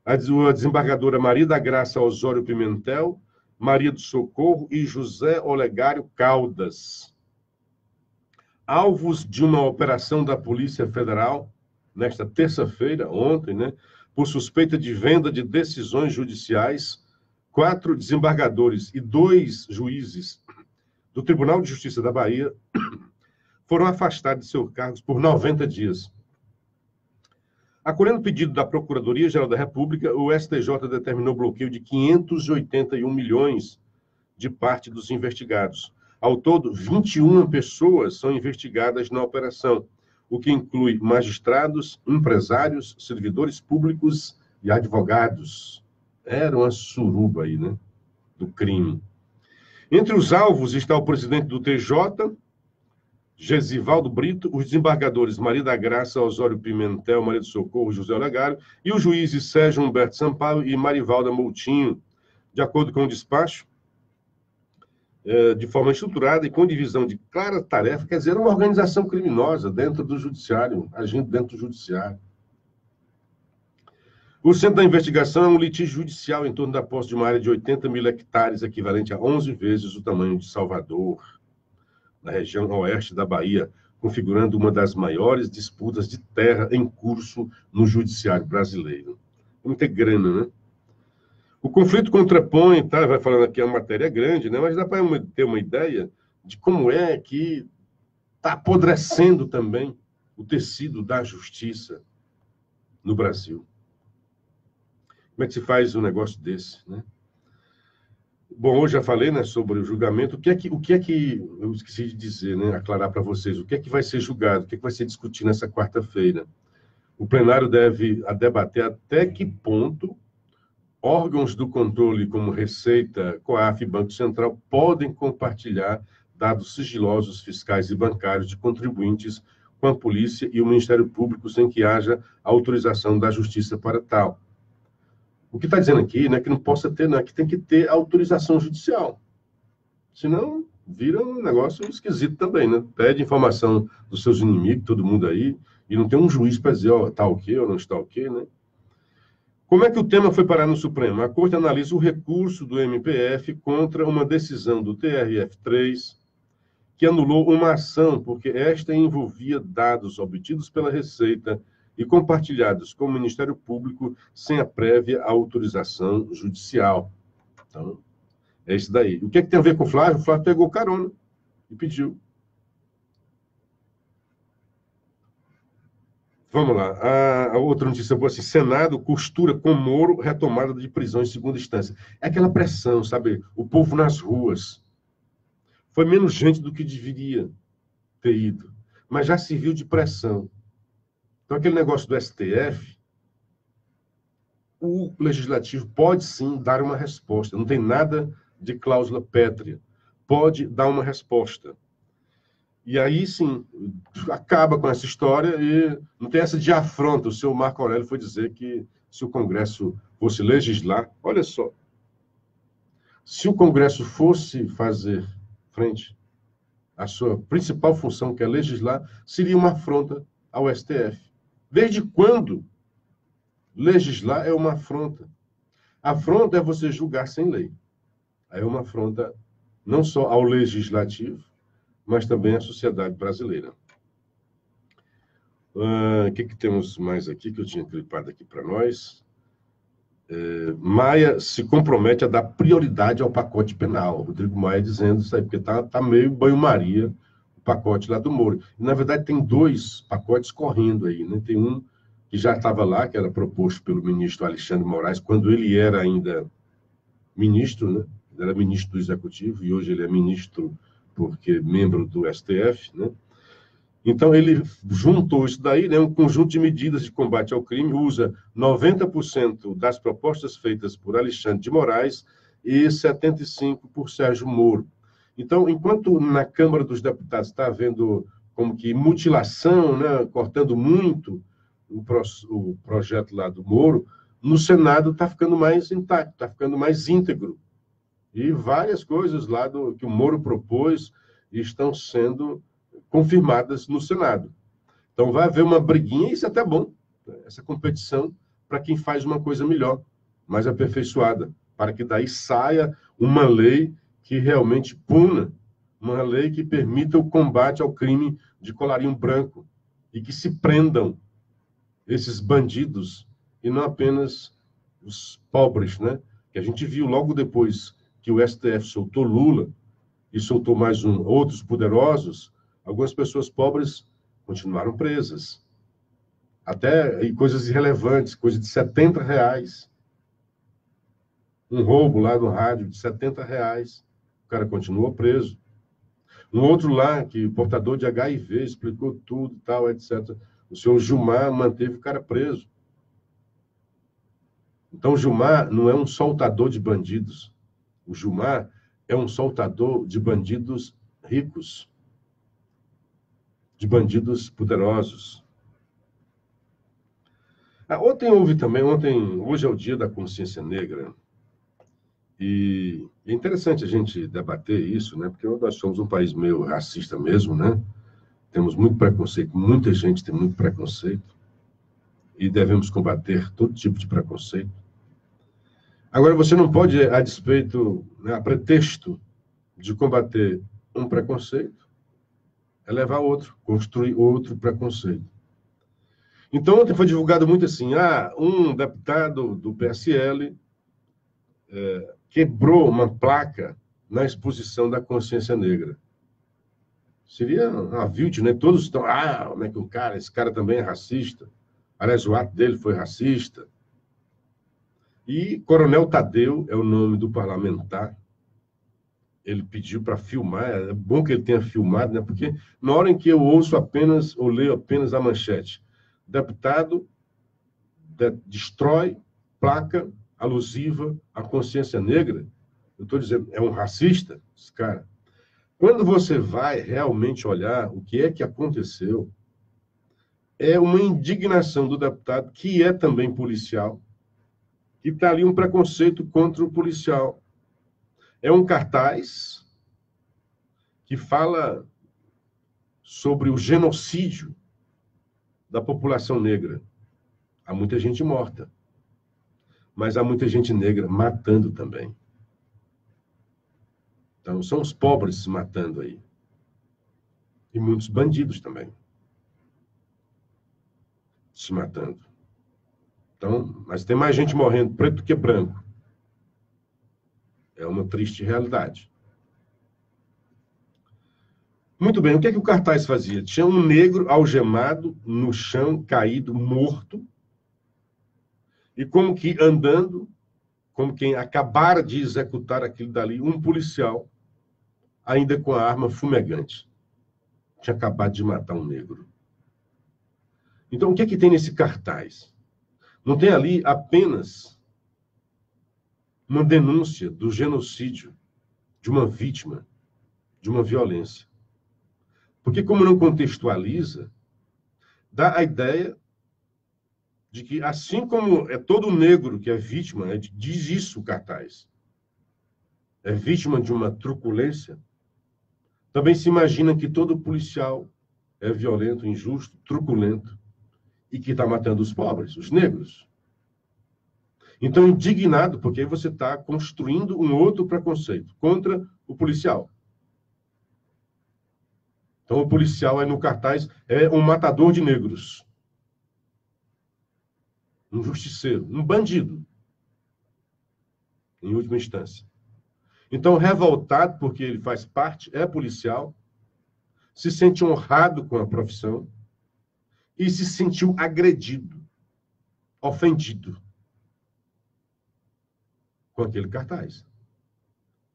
a desembargadora Maria da Graça Osório Pimentel, Maria do Socorro e José Olegário Caldas. Alvos de uma operação da Polícia Federal, nesta terça-feira, ontem, né, por suspeita de venda de decisões judiciais, 4 desembargadores e 2 juízes do Tribunal de Justiça da Bahia foram afastados de seus cargos por 90 dias. Acolhendo o pedido da Procuradoria-Geral da República, o STJ determinou bloqueio de 581 milhões de parte dos investigados. Ao todo, 21 pessoas são investigadas na operação, o que inclui magistrados, empresários, servidores públicos e advogados. Era uma suruba aí, né? Do crime. Entre os alvos está o presidente do TJ, Gesivaldo Brito, os desembargadores Maria da Graça, Osório Pimentel, Maria do Socorro, José Olegário, e os juízes Sérgio Humberto Sampaio e Marivalda Moutinho. De acordo com o despacho, de forma estruturada e com divisão de clara tarefa, quer dizer, uma organização criminosa dentro do judiciário, agindo dentro do judiciário. O centro da investigação é um litígio judicial em torno da posse de uma área de 80 mil hectares, equivalente a 11 vezes o tamanho de Salvador, na região oeste da Bahia, configurando uma das maiores disputas de terra em curso no judiciário brasileiro. Muita grana, né? O conflito contrapõe, tá? Vai falando aqui, a matéria é grande, né? Mas dá para ter uma ideia de como é que está apodrecendo também o tecido da justiça no Brasil. Como é que se faz um negócio desse, né? Bom, hoje já falei, né, sobre o julgamento. O que é que eu esqueci de dizer, né, aclarar para vocês, o que é que vai ser julgado, o que é que vai ser discutido nessa quarta-feira? O plenário deve debater até que ponto órgãos do controle, como Receita, COAF e Banco Central, podem compartilhar dados sigilosos fiscais e bancários de contribuintes com a polícia e o Ministério Público sem que haja autorização da Justiça para tal. O que está dizendo aqui, né, que não possa ter, né, que tem que ter autorização judicial. Senão, vira um negócio esquisito também, né? Pede informação dos seus inimigos, todo mundo aí, e não tem um juiz para dizer, ó, está ok ou não está ok, né? Como é que o tema foi parar no Supremo? A Corte analisa o recurso do MPF contra uma decisão do TRF3 que anulou uma ação, porque esta envolvia dados obtidos pela Receita e compartilhados com o Ministério Público sem a prévia autorização judicial. Então, é isso daí. O que é que tem a ver com o Flávio? O Flávio pegou carona e pediu. Vamos lá. A outra notícia boa assim, Senado costura com Moro retomada de prisão em segunda instância. É aquela pressão, sabe? O povo nas ruas. Foi menos gente do que deveria ter ido, mas já serviu de pressão. Então, aquele negócio do STF, o Legislativo pode sim dar uma resposta. Não tem nada de cláusula pétrea. Pode dar uma resposta. E aí, sim, acaba com essa história e não tem essa de afronta. O senhor Marco Aurélio foi dizer que se o Congresso fosse legislar, olha só, se o Congresso fosse fazer frente à sua principal função, que é legislar, seria uma afronta ao STF. Desde quando legislar é uma afronta? Afronta é você julgar sem lei. Aí é uma afronta não só ao legislativo, mas também à sociedade brasileira. O que temos mais aqui que eu tinha clipado aqui para nós? Maia se compromete a dar prioridade ao pacote penal. Rodrigo Maia dizendo isso aí, porque tá meio banho-maria o pacote lá do Moro. E, na verdade, tem dois pacotes correndo aí, né? Tem um que já estava lá, que era proposto pelo ministro Alexandre Moraes, quando ele era ainda ministro, né? Ele era ministro do Executivo, e hoje ele é ministro porque membro do STF, né? Então, ele juntou isso daí, né, um conjunto de medidas de combate ao crime, usa 90% das propostas feitas por Alexandre de Moraes e 75% por Sérgio Moro. Então, enquanto na Câmara dos Deputados está havendo como que mutilação, né, cortando muito o projeto lá do Moro, no Senado está ficando mais intacto, está ficando mais íntegro. E várias coisas lá que o Moro propôs estão sendo confirmadas no Senado. Então, vai haver uma briguinha, isso é até bom, essa competição para quem faz uma coisa melhor, mais aperfeiçoada, para que daí saia uma lei que realmente puna, uma lei que permita o combate ao crime de colarinho branco e que se prendam esses bandidos e não apenas os pobres, né? Que a gente viu logo depois que o STF soltou Lula e soltou mais outros poderosos, algumas pessoas pobres continuaram presas. Até e coisas irrelevantes, coisa de R$ 70. Um roubo lá no rádio de R$ 70. O cara continuou preso. Um outro lá, que portador de HIV, explicou tudo, tal, etc. O senhor Gilmar manteve o cara preso. Então, o Gilmar não é um soltador de bandidos. O Gilmar é um soltador de bandidos ricos, de bandidos poderosos. Hoje é o Dia da Consciência Negra, e é interessante a gente debater isso, né? Porque nós somos um país meio racista mesmo, né? Temos muito preconceito, muita gente tem muito preconceito, e devemos combater todo tipo de preconceito. Agora, você não pode, a despeito, né, a pretexto de combater um preconceito, elevar outro, construir outro preconceito. Então, ontem foi divulgado muito assim, um deputado do PSL quebrou uma placa na exposição da consciência negra. Seria uma vítima, né? Todos estão, como é que esse cara também é racista. Aliás, o ato dele foi racista. E Coronel Tadeu é o nome do parlamentar. Ele pediu para filmar, é bom que ele tenha filmado, né? Porque na hora em que eu leio apenas a manchete, deputado destrói placa alusiva à consciência negra, eu estou dizendo, é um racista, esse cara. Quando você vai realmente olhar o que é que aconteceu, é uma indignação do deputado, que é também policial, que está ali um preconceito contra o policial. É um cartaz que fala sobre o genocídio da população negra. Há muita gente morta, mas há muita gente negra matando também. Então, são os pobres se matando aí. E muitos bandidos também se matando. Então, mas tem mais gente morrendo preto do que branco. É uma triste realidade. Muito bem, o que é que o cartaz fazia? Tinha um negro algemado no chão, caído, morto, e como que andando, como quem acabara de executar aquilo dali, um policial, ainda com a arma fumegante. Tinha acabado de matar um negro. Então, o que é que tem nesse cartaz? Não tem ali apenas uma denúncia do genocídio de uma vítima, de uma violência. Porque, como não contextualiza, dá a ideia de que, assim como é todo negro que é vítima, diz isso o cartaz, é vítima de uma truculência, também se imagina que todo policial é violento, injusto, truculento, e que está matando os pobres, os negros. Então, indignado, porque aí você está construindo um outro preconceito contra o policial. Então, o policial aí no cartaz é um matador de negros. Um justiceiro, um bandido, em última instância. Então, revoltado, porque ele faz parte, é policial, se sente honrado com a profissão e se sentiu agredido, ofendido com aquele cartaz.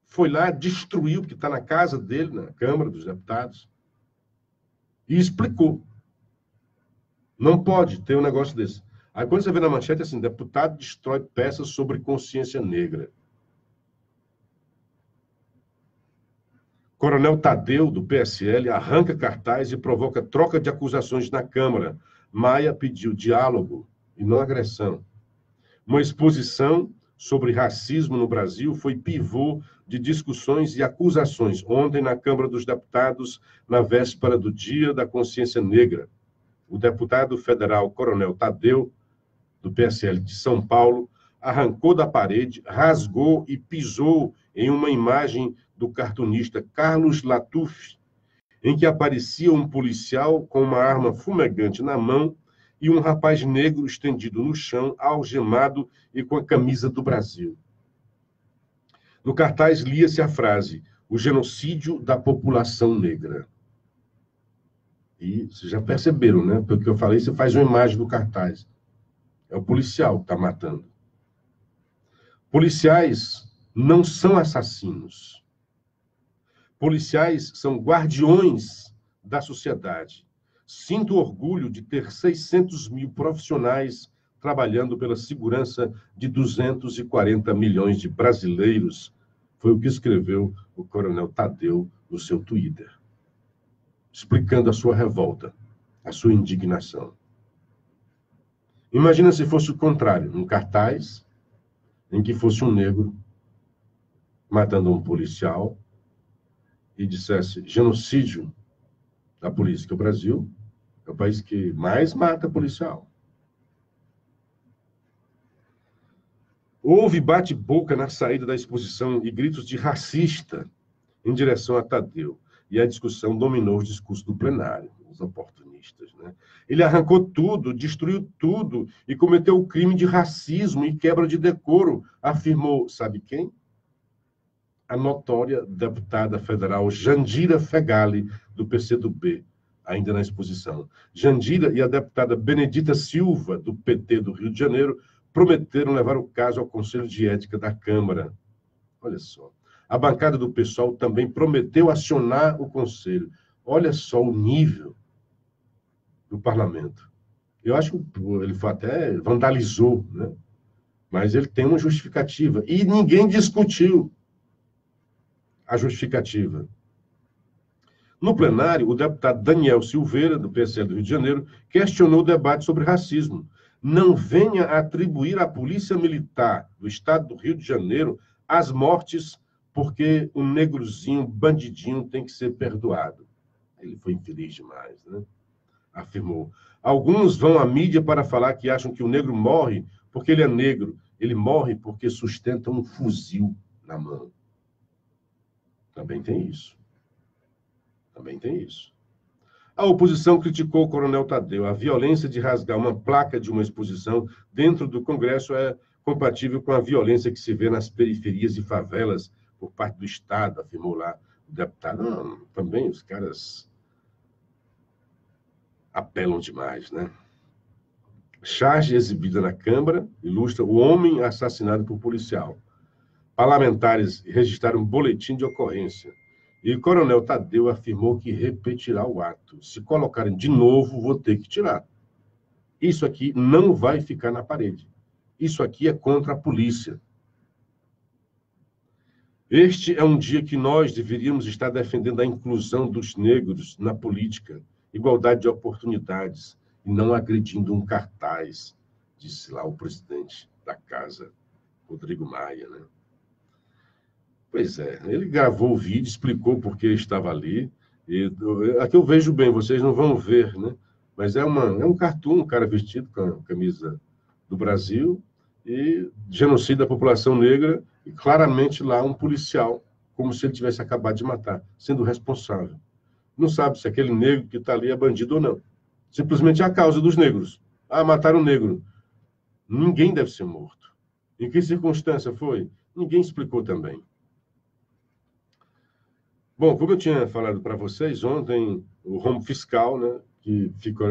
Foi lá, destruiu, porque está na casa dele, na Câmara dos Deputados, e explicou. Não pode ter um negócio desse. Aí quando você vê na manchete, assim, deputado destrói peças sobre consciência negra. Coronel Tadeu, do PSL, arranca cartaz e provoca troca de acusações na Câmara. Maia pediu diálogo e não agressão. Uma exposição sobre racismo no Brasil foi pivô de discussões e acusações ontem na Câmara dos Deputados, na véspera do Dia da Consciência Negra. O deputado federal Coronel Tadeu, do PSL de São Paulo, arrancou da parede, rasgou e pisou em uma imagem do cartunista Carlos Latuf, em que aparecia um policial com uma arma fumegante na mão e um rapaz negro estendido no chão, algemado e com a camisa do Brasil. No cartaz lia-se a frase: o genocídio da população negra. E vocês já perceberam, né? Pelo que eu falei, você faz uma imagem do cartaz. É o policial que está matando. Policiais não são assassinos. Policiais são guardiões da sociedade. Sinto orgulho de ter 600 mil profissionais trabalhando pela segurança de 240 milhões de brasileiros. Foi o que escreveu o Coronel Tadeu no seu Twitter, explicando a sua revolta, a sua indignação. Imagina se fosse o contrário, um cartaz em que fosse um negro matando um policial e dissesse genocídio da polícia, que o Brasil é o país que mais mata policial. Houve bate-boca na saída da exposição e gritos de racista em direção a Tadeu. E a discussão dominou o discurso do plenário, os oportunistas, né? Ele arrancou tudo, destruiu tudo e cometeu o crime de racismo e quebra de decoro, afirmou, sabe quem? A notória deputada federal Jandira Fegali, do PCdoB, ainda na exposição. Jandira e a deputada Benedita Silva, do PT do Rio de Janeiro, prometeram levar o caso ao Conselho de Ética da Câmara. Olha só. A bancada do PSOL também prometeu acionar o Conselho. Olha só o nível do parlamento. Eu acho que ele até vandalizou, né? Mas ele tem uma justificativa. E ninguém discutiu a justificativa. No plenário, o deputado Daniel Silveira, do PSL do Rio de Janeiro, questionou o debate sobre racismo. Não venha atribuir à Polícia Militar do Estado do Rio de Janeiro as mortes porque um negrozinho, bandidinho, tem que ser perdoado. Ele foi infeliz demais, né? Afirmou. Alguns vão à mídia para falar que acham que o negro morre porque ele é negro. Ele morre porque sustenta um fuzil na mão. Também tem isso. Também tem isso. A oposição criticou o Coronel Tadeu. A violência de rasgar uma placa de uma exposição dentro do Congresso é compatível com a violência que se vê nas periferias e favelas por parte do Estado, afirmou lá o deputado. Não, também os caras apelam demais, né? Charge exibida na Câmara ilustra o homem assassinado por policial. Parlamentares registraram um boletim de ocorrência. E o Coronel Tadeu afirmou que repetirá o ato. Se colocarem de novo, vou ter que tirar. Isso aqui não vai ficar na parede. Isso aqui é contra a polícia. Este é um dia que nós deveríamos estar defendendo a inclusão dos negros na política, igualdade de oportunidades, e não agredindo um cartaz, disse lá o presidente da casa, Rodrigo Maia, né? Pois é, ele gravou o vídeo, explicou por que estava ali. E, aqui eu vejo bem, vocês não vão ver, né? Mas é um cartoon, um cara vestido com a camisa do Brasil e genocida a população negra e claramente lá um policial, como se ele tivesse acabado de matar, sendo responsável. Não sabe se aquele negro que está ali é bandido ou não. Simplesmente é a causa dos negros. Ah, mataram um negro. Ninguém deve ser morto. Em que circunstância foi? Ninguém explicou também. Bom, como eu tinha falado para vocês, ontem o rombo fiscal, né, que ficou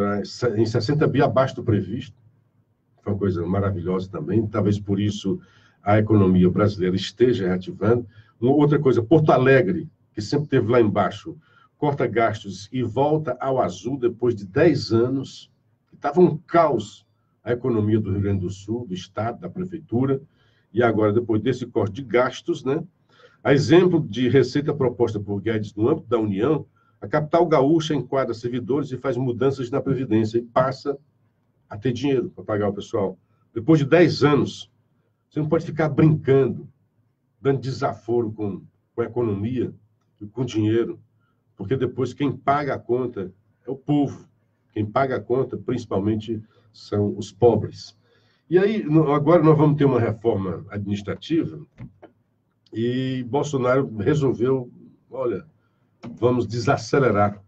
em 60 bi abaixo do previsto, foi uma coisa maravilhosa também, talvez por isso a economia brasileira esteja reativando. Uma outra coisa, Porto Alegre, que sempre esteve lá embaixo, corta gastos e volta ao azul depois de 10 anos, estava um caos a economia do Rio Grande do Sul, do Estado, da Prefeitura, e agora, depois desse corte de gastos, né, a exemplo de receita proposta por Guedes no âmbito da União, a capital gaúcha enquadra servidores e faz mudanças na Previdência e passa a ter dinheiro para pagar o pessoal. Depois de 10 anos, você não pode ficar brincando, dando desaforo com a economia e com dinheiro, porque depois quem paga a conta é o povo. Quem paga a conta, principalmente, são os pobres. E aí, agora nós vamos ter uma reforma administrativa e Bolsonaro resolveu, olha, vamos desacelerar.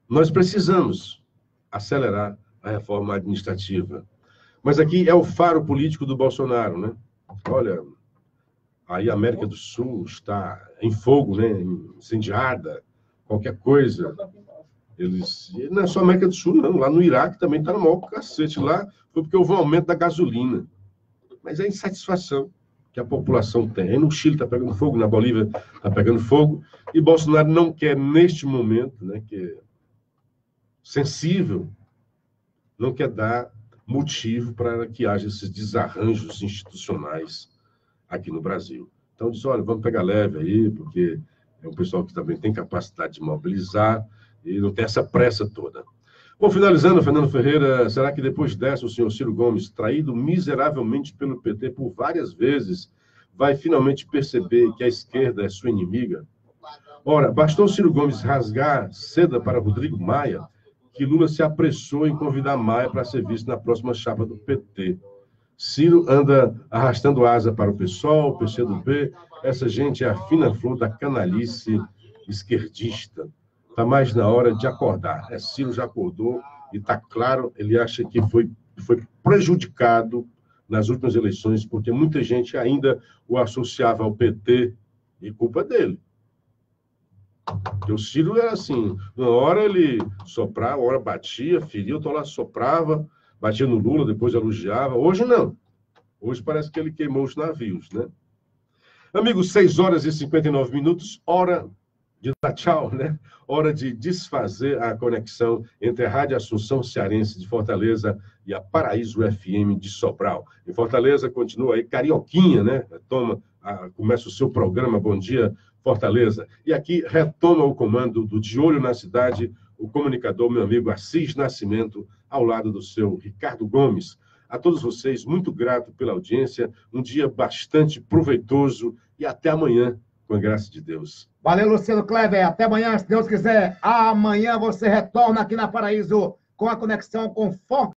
Nós precisamos acelerar a reforma administrativa. Mas aqui é o faro político do Bolsonaro, né? Olha, aí a América do Sul está em fogo, né? Incendiada, qualquer coisa. Não é só América do Sul, não. Lá no Iraque também está no maior cacete. Lá foi porque houve um aumento da gasolina. Mas é insatisfação que a população tem. Aí no Chile está pegando fogo, na Bolívia está pegando fogo, e Bolsonaro não quer, neste momento, né, que é sensível, não quer dar motivo para que haja esses desarranjos institucionais aqui no Brasil. Então, diz, olha, vamos pegar leve aí, porque é um pessoal que também tem capacidade de mobilizar e não tem essa pressa toda. Bom, finalizando, Fernando Ferreira, será que depois dessa o senhor Ciro Gomes, traído miseravelmente pelo PT por várias vezes, vai finalmente perceber que a esquerda é sua inimiga? Ora, bastou Ciro Gomes rasgar seda para Rodrigo Maia, que Lula se apressou em convidar Maia para ser visto na próxima chapa do PT. Ciro anda arrastando asa para o PSOL, PCdoB, essa gente é a fina flor da canalice esquerdista. Está mais na hora de acordar. Ciro já acordou e está claro, ele acha que foi prejudicado nas últimas eleições, porque muita gente ainda o associava ao PT e culpa dele. Porque o Ciro era assim, uma hora ele soprava, uma hora batia, feria, outra hora soprava, batia no Lula, depois elogiava. Hoje não. Hoje parece que ele queimou os navios, né? Amigos, 6h59, hora de dar tchau, né? Hora de desfazer a conexão entre a Rádio Assunção Cearense de Fortaleza e a Paraíso FM de Sobral. Em Fortaleza continua aí Carioquinha, né? Começa o seu programa Bom Dia Fortaleza. E aqui retoma o comando do De Olho na Cidade, o comunicador, meu amigo Assis Nascimento, ao lado do seu Ricardo Gomes. A todos vocês, muito grato pela audiência, um dia bastante proveitoso e até amanhã, com a graça de Deus. Valeu, Luciano Kleber. Até amanhã, se Deus quiser. Amanhã você retorna aqui na Paraíso com a conexão com Fortaleza.